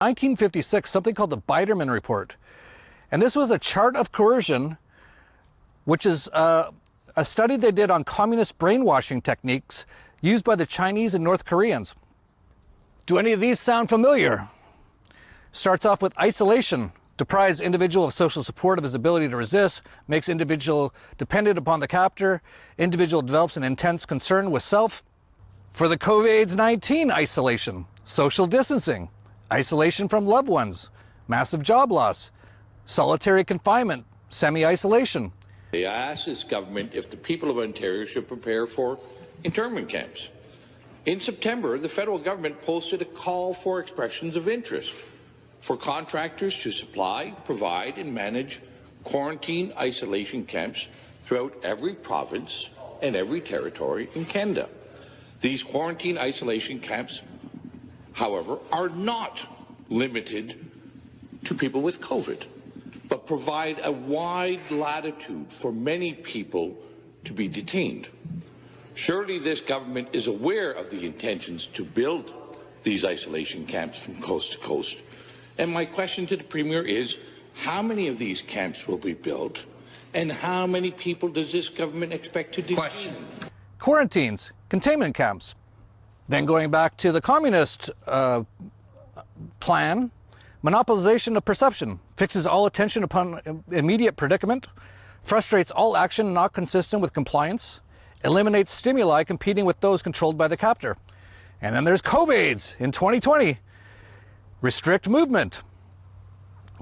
1956, something called the Biderman Report. And this was a chart of coercion, which is a study they did on communist brainwashing techniques used by the Chinese and North Koreans. Do any of these sound familiar? Starts off with isolation, deprives individual of social support of his ability to resist, makes individual dependent upon the captor, individual develops an intense concern with self. For the COVID-19 isolation, social distancing, isolation from loved ones, massive job loss, solitary confinement, semi-isolation. I asked this government if the people of Ontario should prepare for internment camps. In September, the federal government posted a call for expressions of interest for contractors to supply, provide, and manage quarantine isolation camps throughout every province and every territory in Canada. These quarantine isolation camps, however, are not limited to people with COVID, but provide a wide latitude for many people to be detained. Surely this government is aware of the intentions to build these isolation camps from coast to coast. And my question to the Premier is, how many of these camps will be built, and how many people does this government expect to detain? Quarantines, containment camps. Then going back to the communist plan, monopolization of perception, fixes all attention upon immediate predicament, frustrates all action not consistent with compliance, eliminates stimuli competing with those controlled by the captor. And then there's COVIDs in 2020. Restrict movement,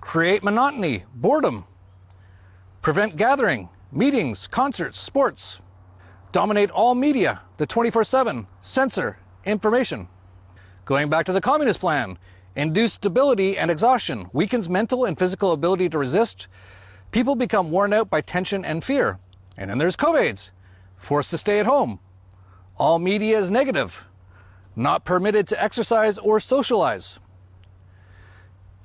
create monotony, boredom, prevent gathering, meetings, concerts, sports, dominate all media, the 24/7, censor information. Going back to the communist plan, induce debility and exhaustion, weakens mental and physical ability to resist, people become worn out by tension and fear. And then there's COVIDs, forced to stay at home, all media is negative, not permitted to exercise or socialize.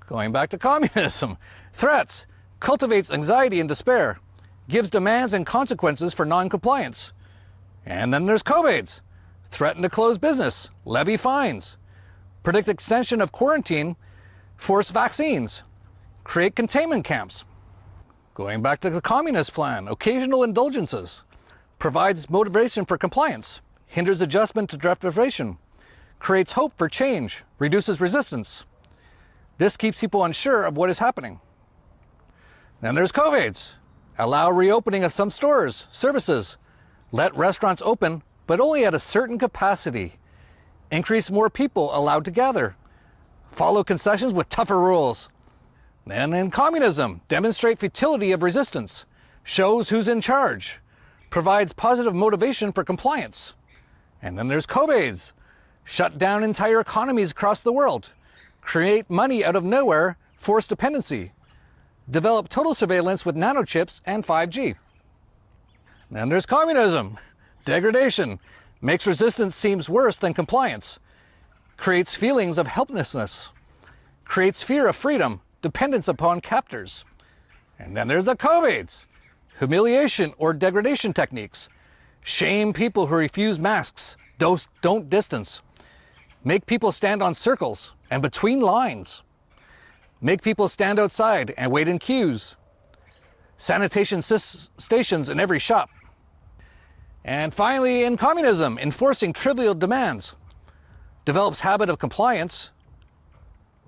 Going back to communism, threats, cultivates anxiety and despair, gives demands and consequences for non-compliance. And then there's COVIDs, threaten to close business, levy fines, predict extension of quarantine, force vaccines, create containment camps. Going back to the communist plan, occasional indulgences, provides motivation for compliance, hinders adjustment to deprivation, creates hope for change, reduces resistance. This keeps people unsure of what is happening. Then there's COVIDs. Allow reopening of some stores, services. Let restaurants open, but only at a certain capacity. Increase more people allowed to gather. Follow concessions with tougher rules. Then in communism, demonstrate futility of resistance. Shows who's in charge. Provides positive motivation for compliance. And then there's COVIDs. Shut down entire economies across the world. Create money out of nowhere, force dependency. Develop total surveillance with nanochips and 5G. Then there's communism. Degradation. Makes resistance seems worse than compliance. Creates feelings of helplessness. Creates fear of freedom, dependence upon captors. And then there's the COVIDs. Humiliation or degradation techniques. Shame people who refuse masks. Don't distance. Make people stand on circles and between lines. Make people stand outside and wait in queues. Sanitation stations in every shop. And finally, in communism, enforcing trivial demands. Develops habit of compliance.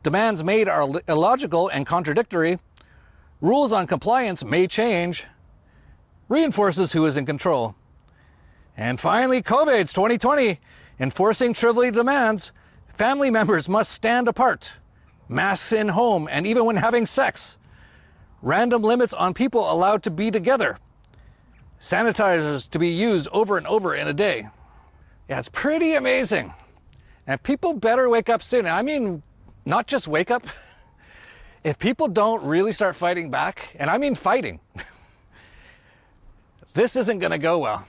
Demands made are illogical and contradictory. Rules on compliance may change. Reinforces who is in control. And finally, COVID's 2020, enforcing trivial demands. Family members must stand apart. Masks in home and even when having sex. Random limits on people allowed to be together. Sanitizers to be used over and over in a day. Yeah, it's pretty amazing. And people better wake up soon. I mean, not just wake up. If people don't really start fighting back, and I mean fighting, this isn't going to go well.